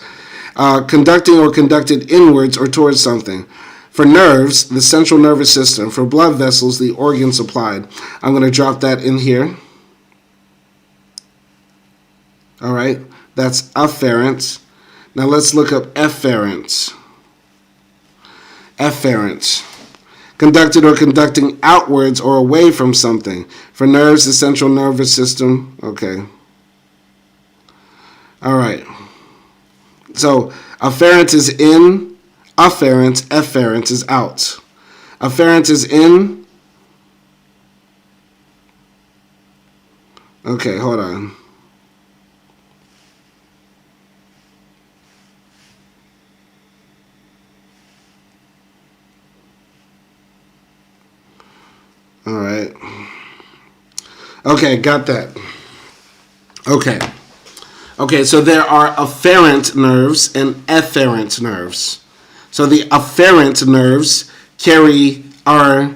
Conducting or conducted inwards or towards something. For nerves, the central nervous system. For blood vessels, the organ supplied. I'm going to drop that in here. All right, that's afferent. Now let's look up efferent. Efferent. Conducted or conducting outwards or away from something. For nerves, the central nervous system. Okay. All right. So afferent is in, afferent, efferent is out. Afferent is in. Okay, hold on. All right. Okay, got that. Okay, so there are afferent nerves and efferent nerves. So the afferent nerves carry our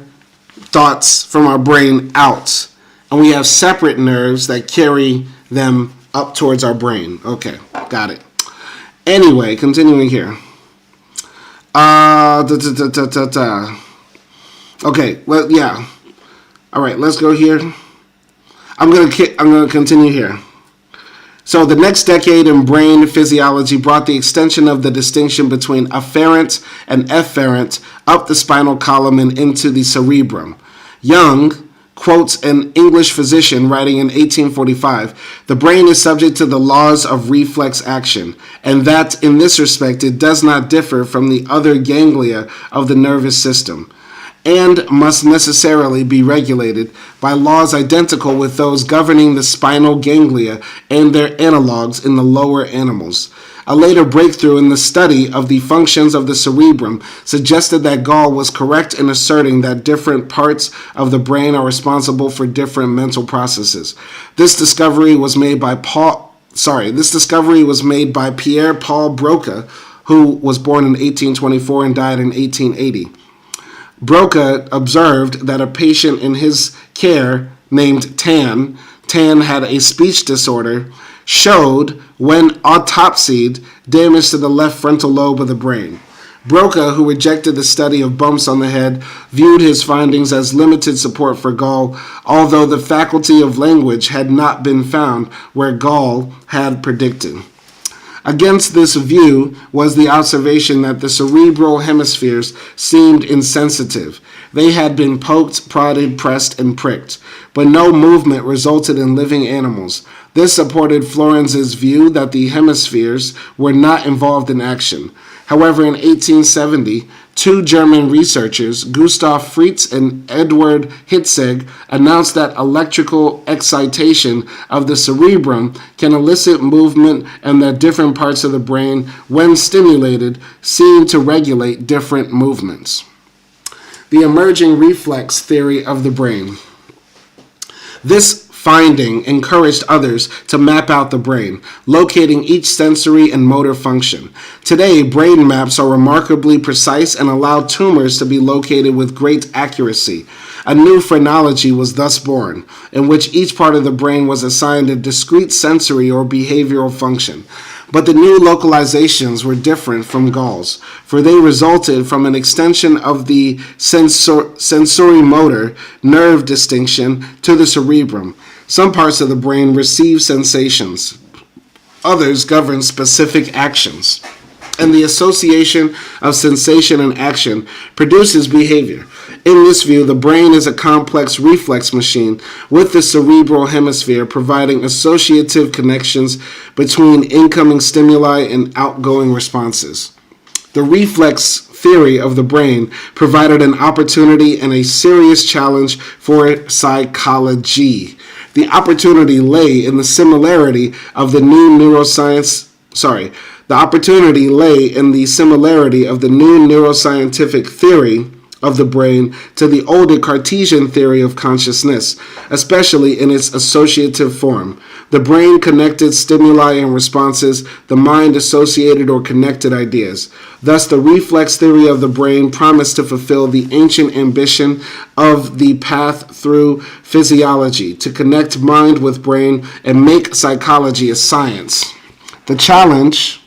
thoughts from our brain out. And we have separate nerves that carry them up towards our brain. Okay, got it. Anyway, continuing here. Okay, well, yeah. All right, let's go here. I'm gonna continue here. So the next decade in brain physiology brought the extension of the distinction between afferent and efferent up the spinal column and into the cerebrum. Young quotes an English physician writing in 1845, "The brain is subject to the laws of reflex action, and that in this respect it does not differ from the other ganglia of the nervous system, and must necessarily be regulated by laws identical with those governing the spinal ganglia and their analogues in the lower animals." A later breakthrough in the study of the functions of the cerebrum suggested that Gall was correct in asserting that different parts of the brain are responsible for different mental processes. This discovery was made by Pierre Paul Broca, who was born in 1824 and died in 1880. Broca observed that a patient in his care named Tan had a speech disorder, showed, when autopsied, damage to the left frontal lobe of the brain. Broca, who rejected the study of bumps on the head, viewed his findings as limited support for Gall, although the faculty of language had not been found where Gall had predicted. Against this view was the observation that the cerebral hemispheres seemed insensitive. They had been poked, prodded, pressed, and pricked, but no movement resulted in living animals. This supported Florentz's view that the hemispheres were not involved in action. However, in 1870, two German researchers, Gustav Fritz and Edward Hitzeg, announced that electrical excitation of the cerebrum can elicit movement and that different parts of the brain, when stimulated, seem to regulate different movements. The emerging reflex theory of the brain. This finding encouraged others to map out the brain, locating each sensory and motor function. Today, brain maps are remarkably precise and allow tumors to be located with great accuracy. A new phrenology was thus born, in which each part of the brain was assigned a discrete sensory or behavioral function. But the new localizations were different from Gall's, for they resulted from an extension of the sensory-motor nerve distinction to the cerebrum. Some parts of the brain receive sensations. Others govern specific actions. And the association of sensation and action produces behavior. In this view, the brain is a complex reflex machine with the cerebral hemisphere providing associative connections between incoming stimuli and outgoing responses. The reflex theory of the brain provided an opportunity and a serious challenge for psychology. The opportunity lay in the similarity of the new neuroscientific theory of the brain to the older Cartesian theory of consciousness, especially in its associative form. The brain connected stimuli and responses, the mind associated or connected ideas. Thus, the reflex theory of the brain promised to fulfill the ancient ambition of the path through physiology, to connect mind with brain and make psychology a science. The challenge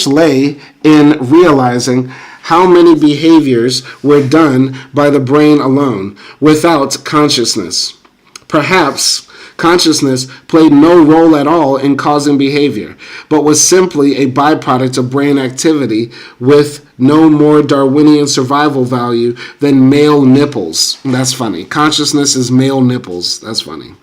lay in realizing how many behaviors were done by the brain alone, without consciousness. Perhaps consciousness played no role at all in causing behavior, but was simply a byproduct of brain activity with no more Darwinian survival value than male nipples. That's funny. Consciousness is male nipples. That's funny.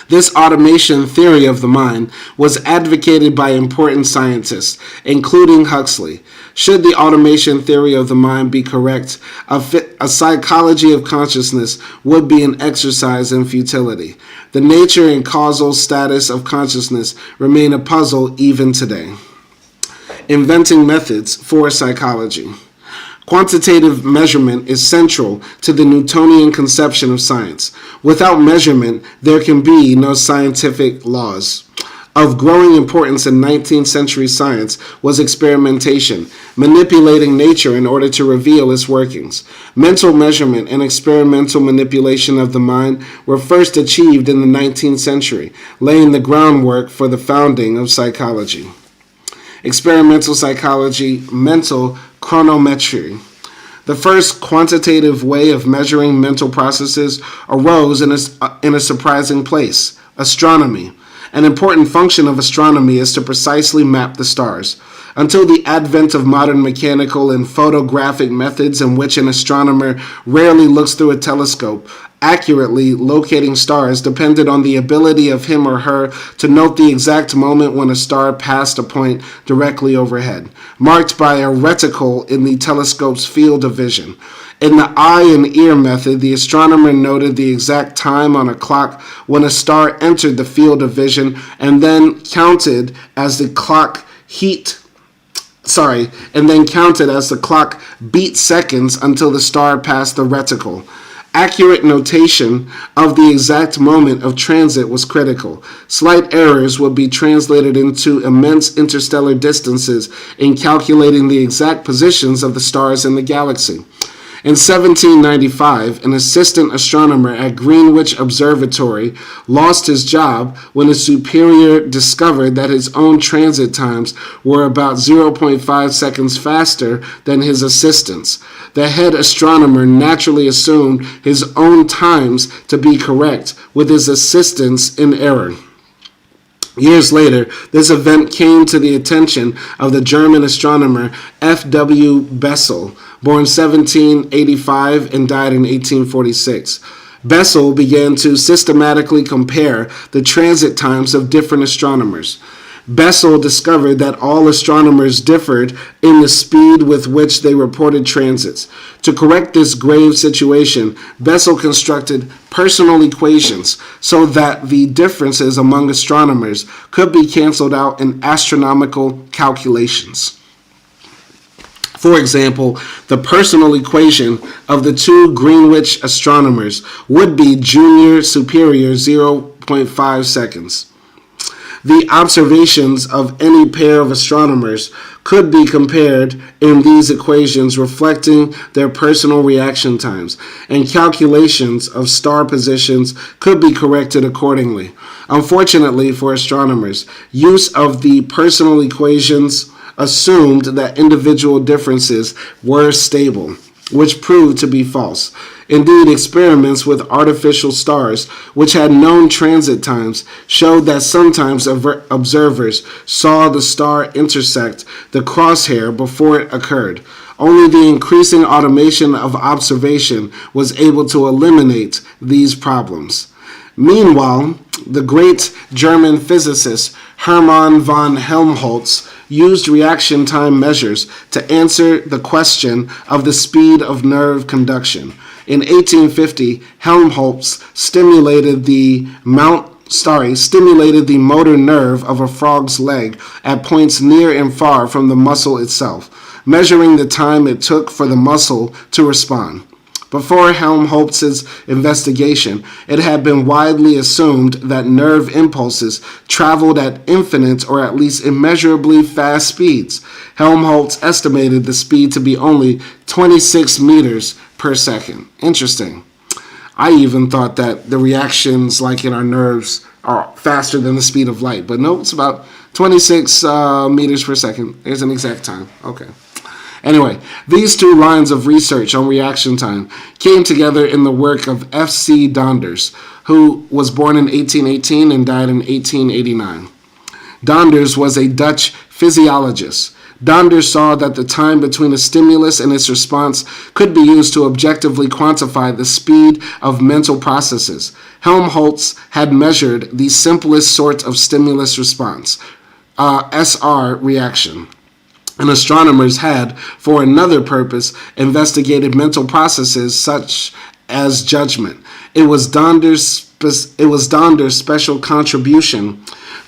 This automation theory of the mind was advocated by important scientists, including Huxley. Should the automation theory of the mind be correct, a psychology of consciousness would be an exercise in futility. The nature and causal status of consciousness remain a puzzle even today. Inventing methods for psychology. Quantitative measurement is central to the Newtonian conception of science. Without measurement, there can be no scientific laws. Of growing importance in 19th century science was experimentation, manipulating nature in order to reveal its workings. Mental measurement and experimental manipulation of the mind were first achieved in the 19th century, laying the groundwork for the founding of psychology. Experimental psychology, mental chronometry. The first quantitative way of measuring mental processes arose in a surprising place: astronomy. An important function of astronomy is to precisely map the stars. Until the advent of modern mechanical and photographic methods in which an astronomer rarely looks through a telescope, accurately locating stars depended on the ability of him or her to note the exact moment when a star passed a point directly overhead, marked by a reticle in the telescope's field of vision. In the eye and ear method, the astronomer noted the exact time on a clock when a star entered the field of vision and then counted as the clock beat seconds until the star passed the reticle. Accurate notation of the exact moment of transit was critical. Slight errors would be translated into immense interstellar distances in calculating the exact positions of the stars in the galaxy. In 1795, an assistant astronomer at Greenwich Observatory lost his job when a superior discovered that his own transit times were about 0.5 seconds faster than his assistant's. The head astronomer naturally assumed his own times to be correct, with his assistant's in error. Years later, this event came to the attention of the German astronomer F.W. Bessel, born 1785 and died in 1846. Bessel began to systematically compare the transit times of different astronomers. Bessel discovered that all astronomers differed in the speed with which they reported transits. To correct this grave situation, Bessel constructed personal equations so that the differences among astronomers could be canceled out in astronomical calculations. For example, the personal equation of the two Greenwich astronomers would be junior superior 0.5 seconds. The observations of any pair of astronomers could be compared in these equations, reflecting their personal reaction times, and calculations of star positions could be corrected accordingly. Unfortunately for astronomers, use of the personal equations assumed that individual differences were stable, which proved to be false. Indeed, experiments with artificial stars, which had known transit times, showed that sometimes observers saw the star intersect the crosshair before it occurred. Only the increasing automation of observation was able to eliminate these problems. Meanwhile, the great German physicist Hermann von Helmholtz used reaction time measures to answer the question of the speed of nerve conduction. In 1850, Helmholtz stimulated the motor nerve of a frog's leg at points near and far from the muscle itself. measuring the time it took for the muscle to respond. Before Helmholtz's investigation, it had been widely assumed that nerve impulses traveled at infinite or at least immeasurably fast speeds. Helmholtz estimated the speed to be only 26 meters per second. Interesting. I even thought that the reactions, like in our nerves, are faster than the speed of light. But no, it's about 26 meters per second. There's an exact time. Okay. Anyway, these two lines of research on reaction time came together in the work of F.C. Donders, who was born in 1818 and died in 1889. Donders was a Dutch physiologist. Donders saw that the time between a stimulus and its response could be used to objectively quantify the speed of mental processes. Helmholtz had measured the simplest sort of stimulus response, SR reaction. And astronomers had, for another purpose, investigated mental processes such as judgment. It was Donders' special contribution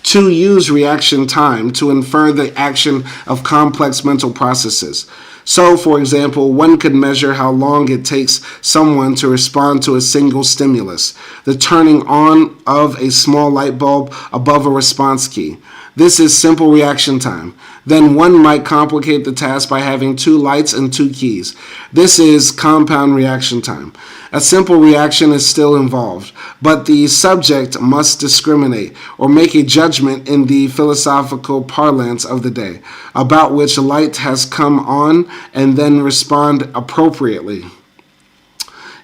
to use reaction time to infer the action of complex mental processes. So, for example, one could measure how long it takes someone to respond to a single stimulus, the turning on of a small light bulb above a response key. This is simple reaction time. Then one might complicate the task by having two lights and two keys. This is compound reaction time. A simple reaction is still involved, but the subject must discriminate or make a judgment in the philosophical parlance of the day, about which light has come on, and then respond appropriately.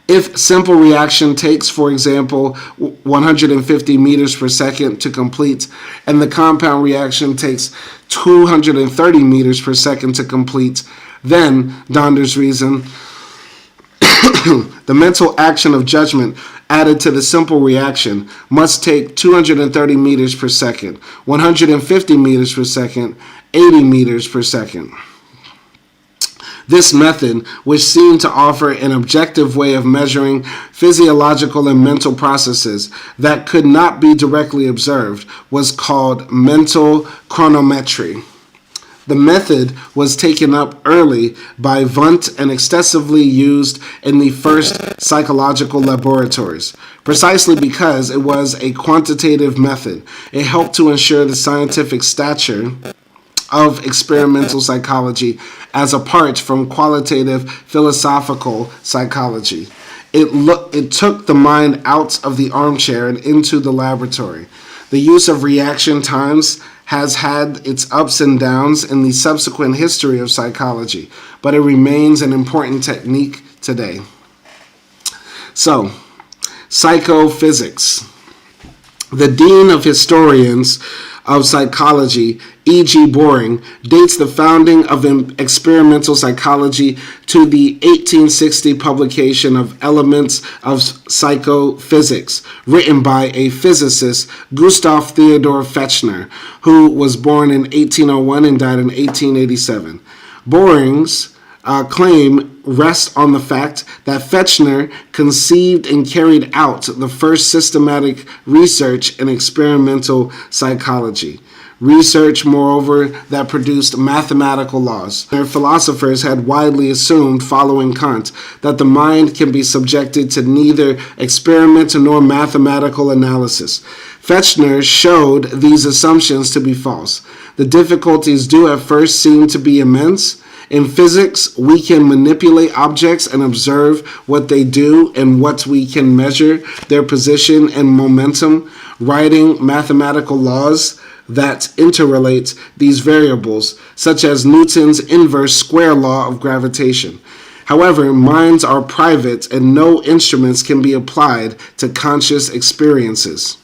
If simple reaction takes, for example, 150 meters per second to complete, and the compound reaction takes 230 meters per second to complete, then, Donders reasoned, the mental action of judgment added to the simple reaction must take 230 meters per second, 150 meters per second, 80 meters per second. This method, which seemed to offer an objective way of measuring physiological and mental processes that could not be directly observed, was called mental chronometry. The method was taken up early by Wundt and extensively used in the first psychological laboratories. Precisely because it was a quantitative method, it helped to ensure the scientific stature of experimental psychology as apart from qualitative philosophical psychology. It took the mind out of the armchair and into the laboratory. The use of reaction times has had its ups and downs in the subsequent history of psychology, but it remains an important technique today. So, psychophysics. The dean of historians of psychology, E.G. Boring, dates the founding of experimental psychology to the 1860 publication of Elements of Psychophysics, written by a physicist, Gustav Theodor Fechner, who was born in 1801 and died in 1887. Boring's claim rests on the fact that Fechner conceived and carried out the first systematic research in experimental psychology. Research, moreover, that produced mathematical laws. Their philosophers had widely assumed, following Kant, that the mind can be subjected to neither experiment nor mathematical analysis. Fechner showed these assumptions to be false. The difficulties do at first seem to be immense. In physics, we can manipulate objects and observe what they do, and what we can measure their position and momentum, writing mathematical laws that interrelate these variables, such as Newton's inverse square law of gravitation. However, minds are private and no instruments can be applied to conscious experiences.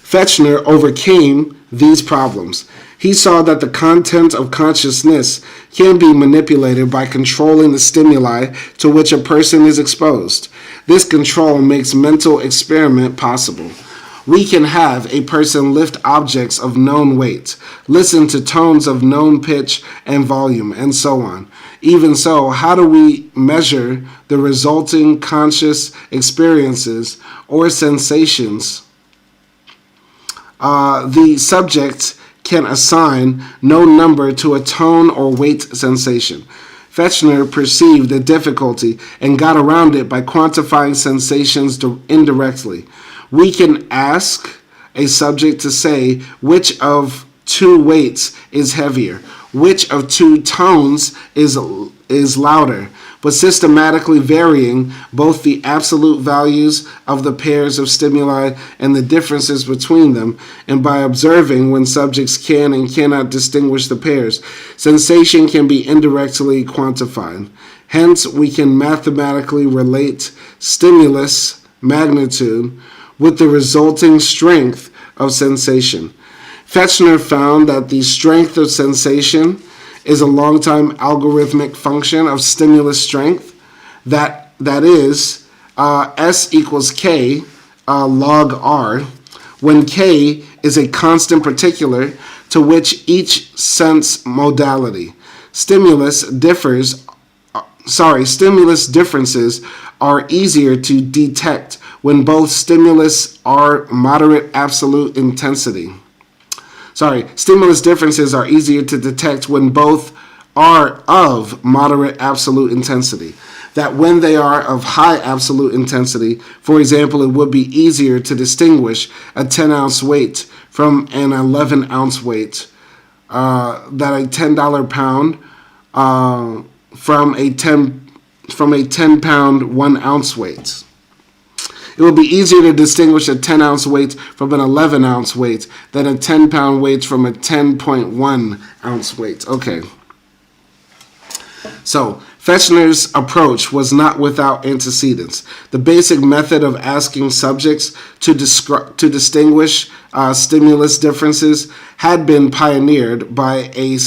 Fechner overcame these problems. He saw that the content of consciousness can be manipulated by controlling the stimuli to which a person is exposed. This control makes mental experiment possible. We can have a person lift objects of known weight, listen to tones of known pitch and volume, and so on. Even so, how do we measure the resulting conscious experiences or sensations the subject can assign no number to a tone or weight sensation. Fechner perceived the difficulty and got around it by quantifying sensations indirectly. We can ask a subject to say which of two weights is heavier, which of two tones is louder, but systematically varying both the absolute values of the pairs of stimuli and the differences between them, and by observing when subjects can and cannot distinguish the pairs, sensation can be indirectly quantified. Hence, we can mathematically relate stimulus magnitude with the resulting strength of sensation. Fechner found that the strength of sensation is a long-time algorithmic function of stimulus strength, that is S equals K log R, when K is a constant particular to which each sense modality. Stimulus differences are easier to detect when both stimulus are moderate absolute intensity. Stimulus differences are easier to detect when both are of moderate absolute intensity. That when they are of high absolute intensity, for example, it would be easier to distinguish a 10-ounce weight from an 11-ounce weight, that a $10 pound from a 10-pound 1-ounce weight. It will be easier to distinguish a 10-ounce weight from an 11-ounce weight than a 10-pound weight from a 10.1-ounce weight. Okay. So, Fechner's approach was not without antecedents. The basic method of asking subjects to distinguish stimulus differences had been pioneered by a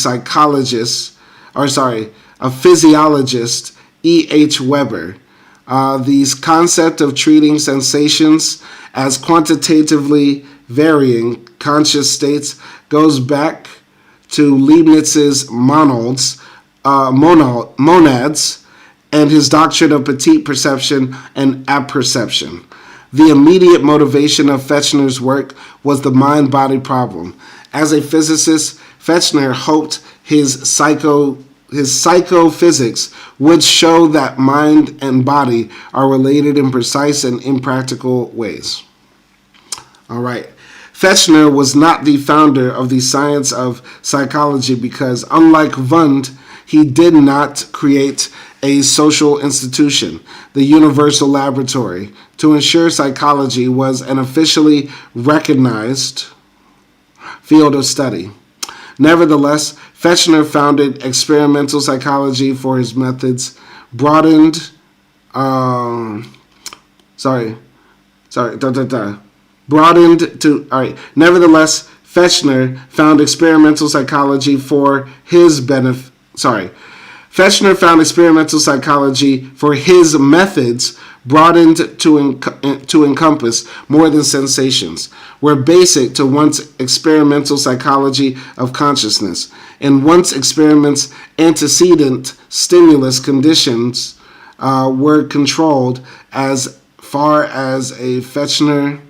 physiologist, E.H. Weber. The concept of treating sensations as quantitatively varying conscious states goes back to Leibniz's monads and his doctrine of petite perception and apperception. The immediate motivation of Fechner's work was the mind-body problem. As a physicist, Fechner hoped his psychophysics would show that mind and body are related in precise and impractical ways. All right. Fechner was not the founder of the science of psychology because, unlike Wundt, he did not create a social institution, the universal laboratory, to ensure psychology was an officially recognized field of study. Nevertheless, Fechner founded experimental psychology for his methods, broadened Nevertheless, Fechner found experimental psychology for his benefit. Fechner found experimental psychology for his methods broadened to encompass more than sensations, were basic to Wundt's experimental psychology of consciousness. In Wundt's experiments, antecedent stimulus conditions were controlled as far as in Fechner's,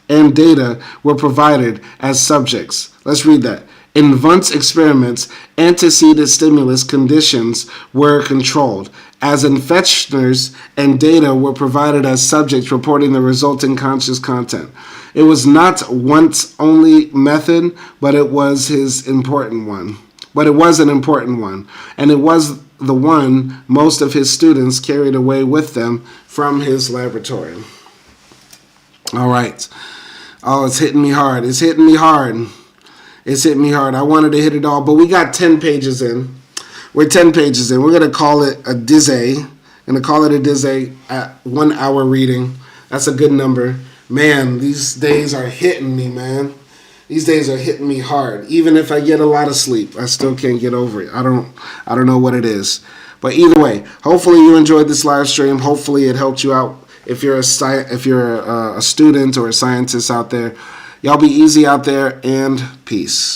and data were provided as subjects. Let's read that. In Wundt's experiments, antecedent stimulus conditions were controlled, as in Fechner's, and data were provided as subjects reporting the resulting conscious content. It was not Wundt's only method, but it was an important one, and it was the one most of his students carried away with them from his laboratory. All right. Oh, it's hitting me hard. I wanted to hit it all, but we got 10 pages in. We're 10 pages in. We're going to call it a dizzy. At 1 hour reading. That's a good number. Man, these days are hitting me, man. These days are hitting me hard. Even if I get a lot of sleep, I still can't get over it. I don't know what it is. But either way, hopefully you enjoyed this live stream. Hopefully it helped you out. If you're a student or a scientist out there, y'all be easy out there, and peace.